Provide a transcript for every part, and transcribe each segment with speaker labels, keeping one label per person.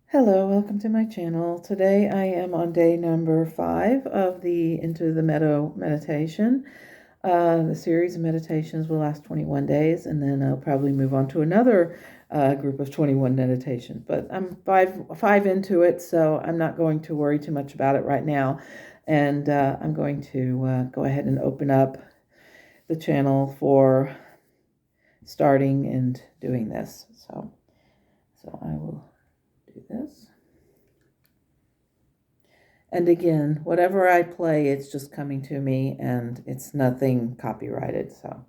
Speaker 1: Hello, welcome to my channel. Today I am on day number 5 of the Into the Meadow meditation. The series of meditations will last 21 days, and then I'll probably move on to another group of 21 meditations. But I'm five into it, so I'm not going to worry too much about it right now. And I'm going to go ahead and open up the channel for starting and doing this. So I will do this. And again, whatever I play, it's just coming to me and it's nothing copyrighted. So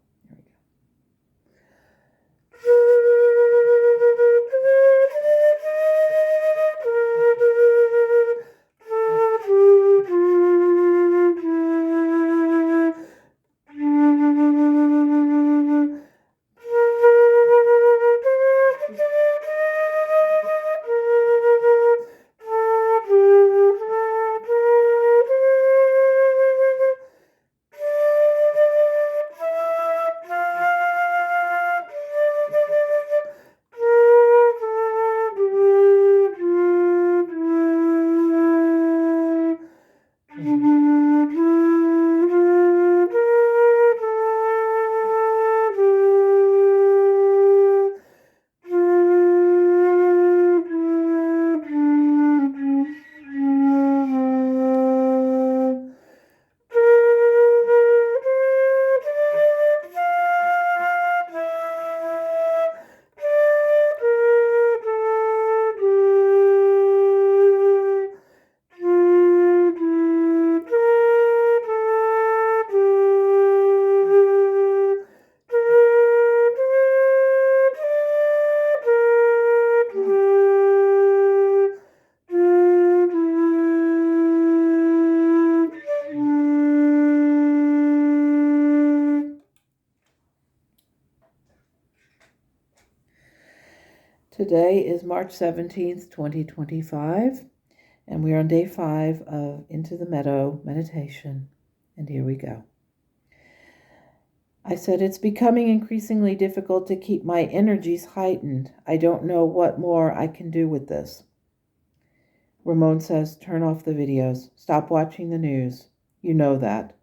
Speaker 1: here we go. Today is March 17th, 2025, and we are on day 5 of Into the Meadow meditation. And here we go. I said, it's becoming increasingly difficult to keep my energies heightened. I don't know what more I can do with this. Ramón says, turn off the videos. Stop watching the news. You know that.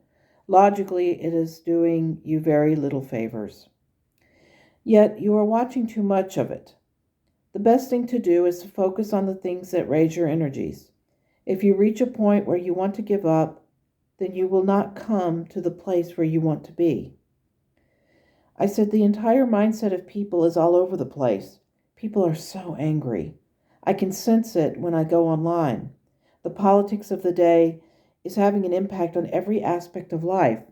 Speaker 1: Logically, it is doing you very little favors. Yet you are watching too much of it. The best thing to do is to focus on the things that raise your energies. If you reach a point where you want to give up, then you will not come to the place where you want to be. I said the entire mindset of people is all over the place. People are so angry. I can sense it when I go online. The politics of the day is having an impact on every aspect of life.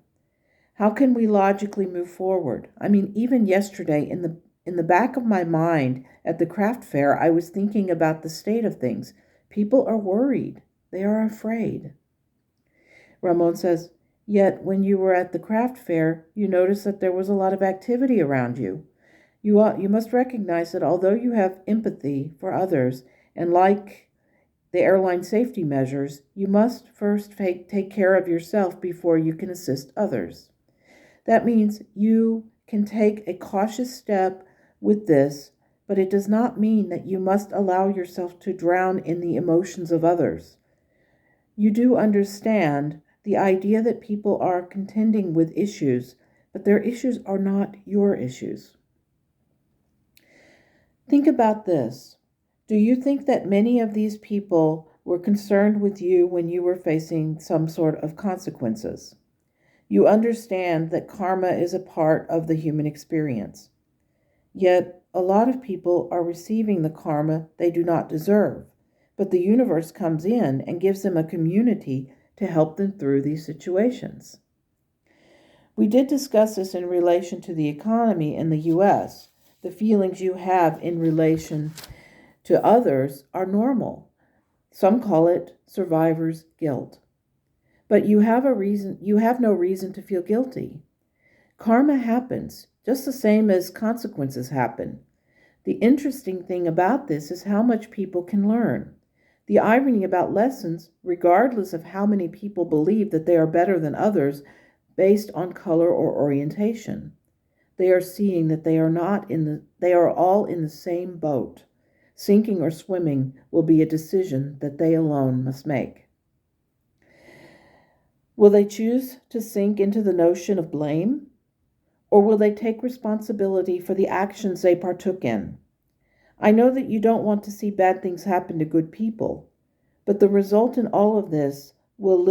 Speaker 1: How can we logically move forward? I mean, even yesterday in the back of my mind at the craft fair, I was thinking about the state of things. People are worried. They are afraid. Ramón says, yet when you were at the craft fair, you noticed that there was a lot of activity around you. You must recognize that although you have empathy for others and like the airline safety measures, you must first take care of yourself before you can assist others. That means you can take a cautious step with this, but it does not mean that you must allow yourself to drown in the emotions of others. You do understand the idea that people are contending with issues, but their issues are not your issues. Think about this. Do you think that many of these people were concerned with you when you were facing some sort of consequences? You understand that karma is a part of the human experience. Yet, a lot of people are receiving the karma they do not deserve, but the universe comes in and gives them a community to help them through these situations. We did discuss this in relation to the economy in the U.S. The feelings you have in relation to others are normal. Some call it survivor's guilt. But you have no reason to feel guilty. Karma happens, just the same as consequences happen. The interesting thing about this is how much people can learn. The irony about lessons, regardless of how many people believe that they are better than others based on color or orientation. They are seeing that they are all in the same boat. Sinking or swimming will be a decision that they alone must make. Will they choose to sink into the notion of blame? Or will they take responsibility for the actions they partook in? I know that you don't want to see bad things happen to good people, but the result in all of this will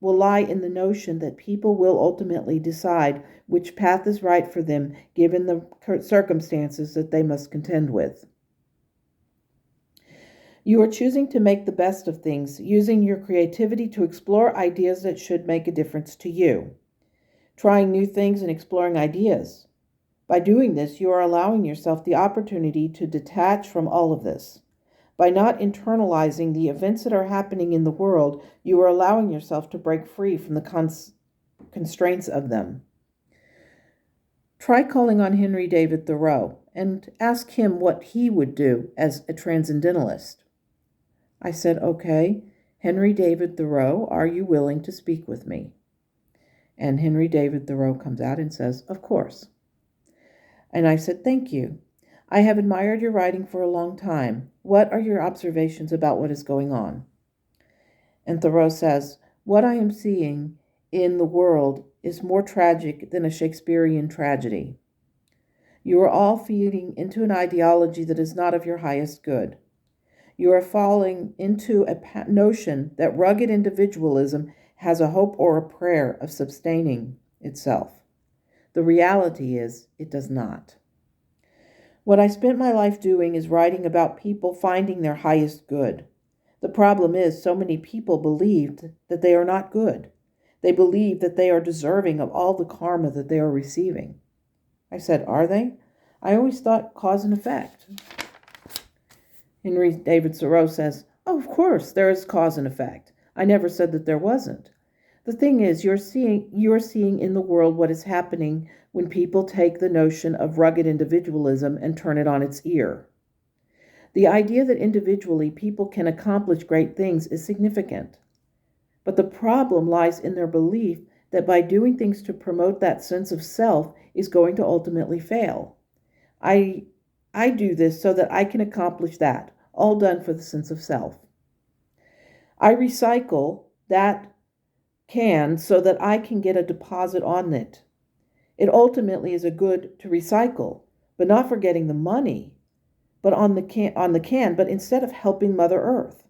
Speaker 1: lie in the notion that people will ultimately decide which path is right for them given the circumstances that they must contend with. You are choosing to make the best of things, using your creativity to explore ideas that should make a difference to you. Trying new things and exploring ideas. By doing this, you are allowing yourself the opportunity to detach from all of this. By not internalizing the events that are happening in the world, you are allowing yourself to break free from the constraints of them. Try calling on Henry David Thoreau and ask him what he would do as a transcendentalist. I said, okay, Henry David Thoreau, are you willing to speak with me? And Henry David Thoreau comes out and says, of course. And I said, thank you. I have admired your writing for a long time. What are your observations about what is going on? And Thoreau says, what I am seeing in the world is more tragic than a Shakespearean tragedy. You are all feeding into an ideology that is not of your highest good. You are falling into a notion that rugged individualism has a hope or a prayer of sustaining itself. The reality is, it does not. What I spent my life doing is writing about people finding their highest good. The problem is, so many people believed that they are not good. They believe that they are deserving of all the karma that they are receiving. I said, are they? I always thought cause and effect. Henry David Thoreau says, oh, of course, there is cause and effect. I never said that there wasn't. The thing is, you're seeing in the world what is happening when people take the notion of rugged individualism and turn it on its ear. The idea that individually people can accomplish great things is significant. But the problem lies in their belief that by doing things to promote that sense of self is going to ultimately fail. I do this so that I can accomplish that, all done for the sense of self. I recycle that can so that I can get a deposit on it. It ultimately is a good to recycle, but not for getting the money, but on the can, but instead of helping Mother Earth.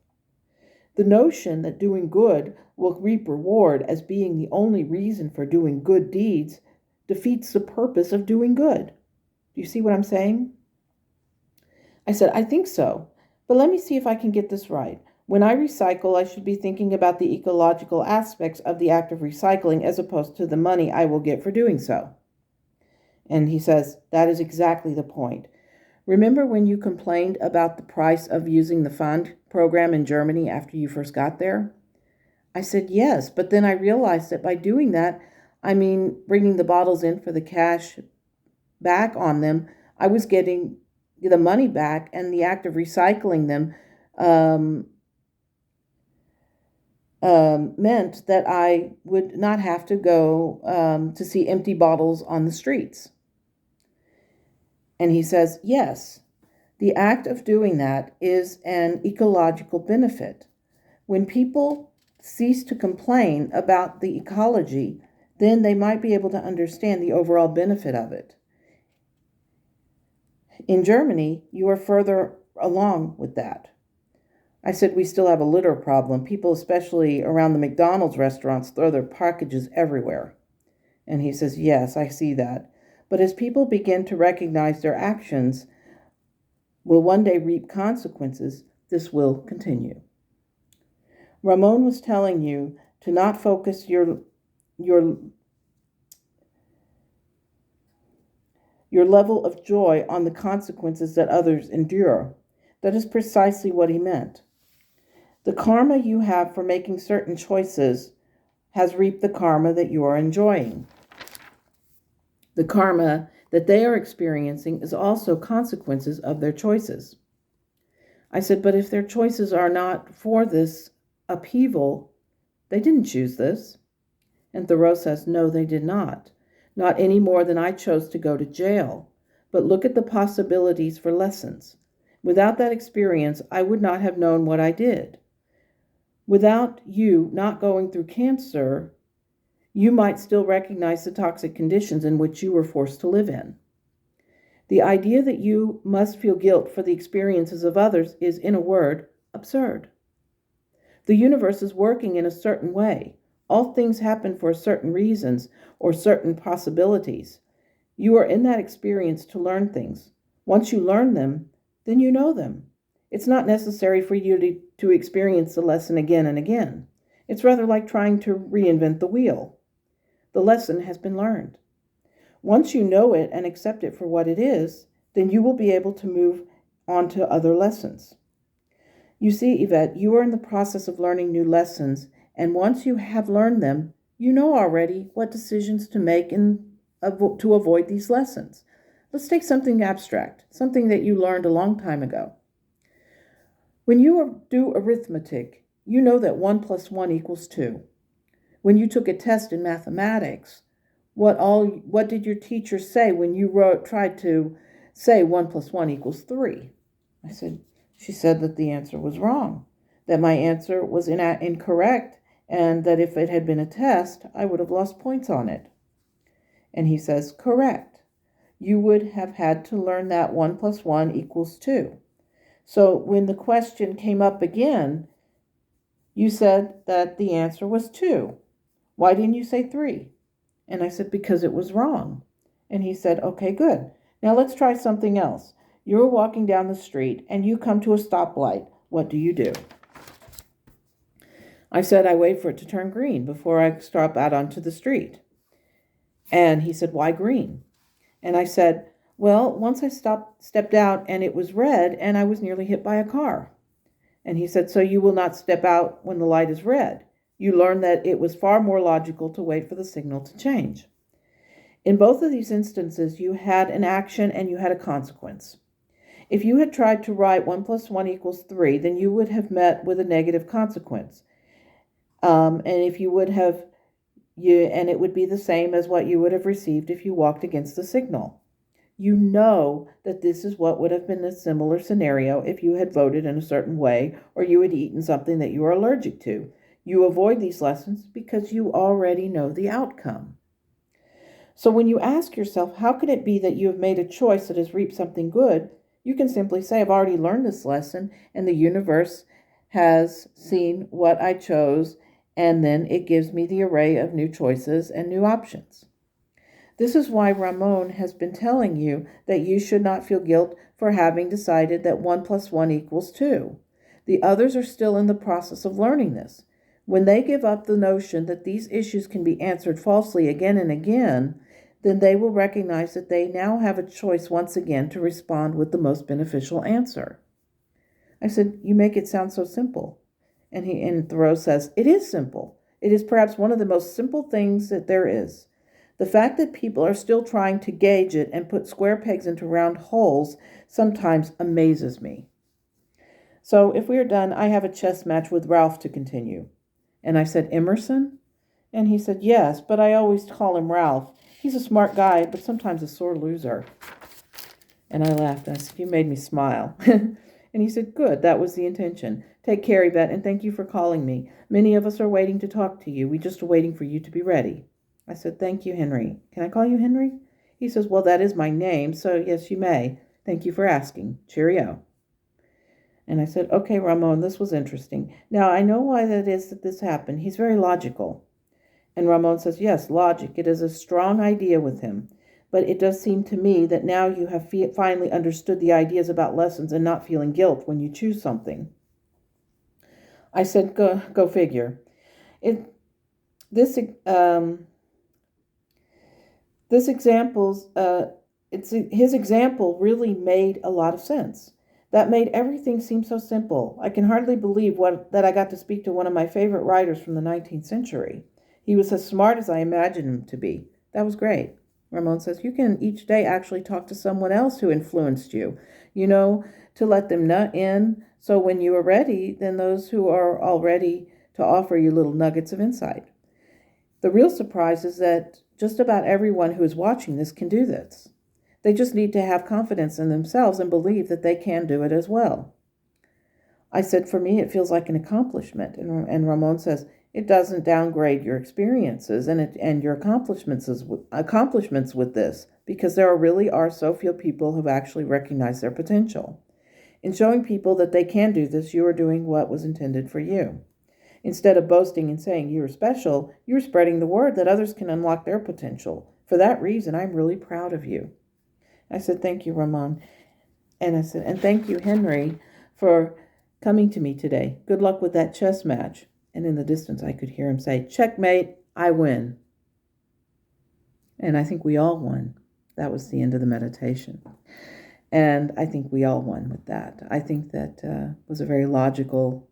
Speaker 1: The notion that doing good will reap reward as being the only reason for doing good deeds defeats the purpose of doing good. Do you see what I'm saying? I said, I think so, but let me see if I can get this right. When I recycle, I should be thinking about the ecological aspects of the act of recycling as opposed to the money I will get for doing so. And he says, that is exactly the point. Remember when you complained about the price of using the fund program in Germany after you first got there? I said, yes, but then I realized that by doing that, bringing the bottles in for the cash back on them, I was getting the money back, and the act of recycling them meant that I would not have to go to see empty bottles on the streets. And he says, yes, the act of doing that is an ecological benefit. When people cease to complain about the ecology, then they might be able to understand the overall benefit of it. In Germany, you are further along with that. I said, we still have a litter problem. People, especially around the McDonald's restaurants, throw their packages everywhere. And he says, yes, I see that. But as people begin to recognize their actions will one day reap consequences, this will continue. Ramón was telling you to not focus your level of joy on the consequences that others endure. That is precisely what he meant. The karma you have for making certain choices has reaped the karma that you are enjoying. The karma that they are experiencing is also consequences of their choices. I said, but if their choices are not for this upheaval, they didn't choose this. And Thoreau says, no, they did not. Not any more than I chose to go to jail. But look at the possibilities for lessons. Without that experience, I would not have known what I did. Without you not going through cancer, you might still recognize the toxic conditions in which you were forced to live in. The idea that you must feel guilt for the experiences of others is, in a word, absurd. The universe is working in a certain way. All things happen for certain reasons or certain possibilities. You are in that experience to learn things. Once you learn them, then you know them. It's not necessary for you to experience the lesson again and again. It's rather like trying to reinvent the wheel. The lesson has been learned. Once you know it and accept it for what it is, then you will be able to move on to other lessons. You see, Yvette, you are in the process of learning new lessons, and once you have learned them, you know already what decisions to make to avoid these lessons. Let's take something abstract, something that you learned a long time ago. When you do arithmetic, you know that 1 plus 1 equals 2. When you took a test in mathematics, what did your teacher say when you tried to say 1 plus 1 equals 3? She said that the answer was wrong, that my answer was incorrect, and that if it had been a test, I would have lost points on it. And he says, correct. You would have had to learn that 1 plus 1 equals 2. So when the question came up again, you said that the answer was 2. Why didn't you say 3? And I said, because it was wrong. And he said, okay, good. Now let's try something else. You're walking down the street and you come to a stoplight. What do? I said, I wait for it to turn green before I stop out onto the street. And he said, why green? And I said, well, once I stepped out and it was red and I was nearly hit by a car. And he said, so you will not step out when the light is red. You learned that it was far more logical to wait for the signal to change. In both of these instances, you had an action and you had a consequence. If you had tried to write 1 plus 1 equals 3, then you would have met with a negative consequence. And it would be the same as what you would have received if you walked against the signal. You know that this is what would have been a similar scenario if you had voted in a certain way or you had eaten something that you are allergic to. You avoid these lessons because you already know the outcome. So when you ask yourself, how could it be that you have made a choice that has reaped something good, you can simply say, I've already learned this lesson and the universe has seen what I chose, and then it gives me the array of new choices and new options. This is why Ramón has been telling you that you should not feel guilt for having decided that 1 plus 1 equals 2. The others are still in the process of learning this. When they give up the notion that these issues can be answered falsely again and again, then they will recognize that they now have a choice once again to respond with the most beneficial answer. I said, you make it sound so simple. And Thoreau says, it is simple. It is perhaps one of the most simple things that there is. The fact that people are still trying to gauge it and put square pegs into round holes sometimes amazes me. So if we are done, I have a chess match with Ralph to continue. And I said, Emerson? And he said, yes, but I always call him Ralph. He's a smart guy, but sometimes a sore loser. And I laughed. I said, you made me smile. And he said, good, that was the intention. Take care, Yvette, and thank you for calling me. Many of us are waiting to talk to you. We just are waiting for you to be ready. I said, thank you, Henry. Can I call you Henry? He says, well, that is my name, so yes, you may. Thank you for asking. Cheerio. And I said, okay, Ramón, this was interesting. Now, I know why that is that this happened. He's very logical. And Ramón says, yes, logic. It is a strong idea with him. But it does seem to me that now you have finally understood the ideas about lessons and not feeling guilt when you choose something. I said, go figure. His example really made a lot of sense. That made everything seem so simple. I can hardly believe that I got to speak to one of my favorite writers from the 19th century. He was as smart as I imagined him to be. That was great. Ramón says, you can each day actually talk to someone else who influenced you, to let them in. So when you are ready, then those who are all ready to offer you little nuggets of insight. The real surprise is that just about everyone who is watching this can do this. They just need to have confidence in themselves and believe that they can do it as well. I said, for me, it feels like an accomplishment. And Ramon says, it doesn't downgrade your experiences and your accomplishments with this, because there really are so few people who've actually recognized their potential. In showing people that they can do this, you are doing what was intended for you. Instead of boasting and saying you're special, you're spreading the word that others can unlock their potential. For that reason, I'm really proud of you. I said, thank you, Ramon. And I said, and thank you, Henry, for coming to me today. Good luck with that chess match. And in the distance, I could hear him say, checkmate, I win. And I think we all won. That was the end of the meditation. And I think we all won with that. I think that was a very logical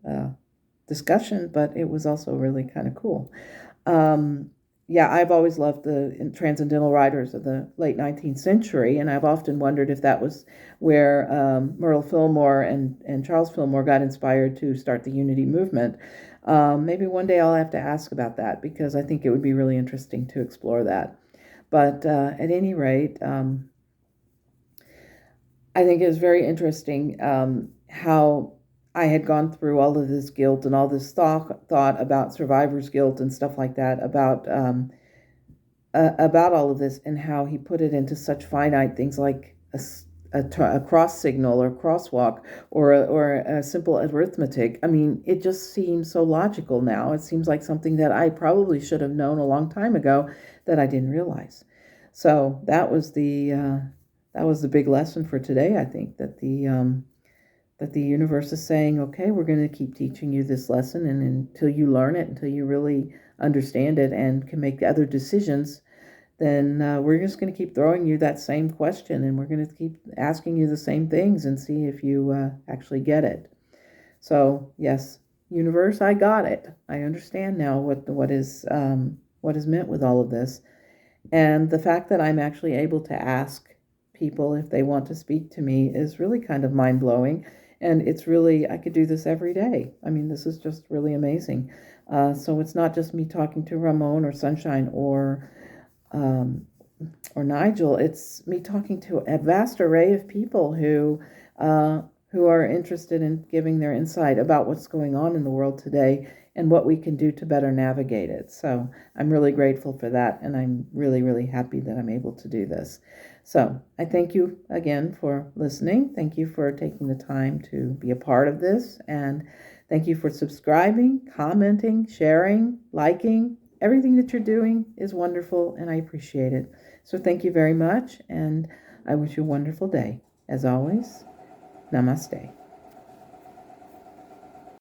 Speaker 1: discussion, but it was also really kind of cool. Yeah, I've always loved the transcendental writers of the late 19th century, and I've often wondered if that was where Merle Fillmore and Charles Fillmore got inspired to start the Unity movement. Maybe one day I'll have to ask about that, because I think it would be really interesting to explore that. But at any rate, I think it was very interesting how I had gone through all of this guilt and all this thought about survivor's guilt and stuff like that, about all of this, and how he put it into such finite things like a cross signal or crosswalk or a simple arithmetic. I mean, it just seems so logical now. It seems like something that I probably should have known a long time ago that I didn't realize. So that was the big lesson for today. I think that the universe is saying, okay, we're going to keep teaching you this lesson, and until you learn it, until you really understand it and can make other decisions, then we're just going to keep throwing you that same question, and we're going to keep asking you the same things and see if you actually get it. So yes, universe, I got it. I understand now what is meant with all of this, and the fact that I'm actually able to ask people if they want to speak to me is really kind of mind-blowing. And it's really, I could do this every day. I mean, this is just really amazing. So it's not just me talking to Ramon or Sunshine or Nigel. It's me talking to a vast array of people who are interested in giving their insight about what's going on in the world today and what we can do to better navigate it. So I'm really grateful for that, and I'm really, really happy that I'm able to do this. So I thank you again for listening. Thank you for taking the time to be a part of this, and thank you for subscribing, commenting, sharing, liking. Everything that you're doing is wonderful, and I appreciate it. So thank you very much, and I wish you a wonderful day. As always, namaste.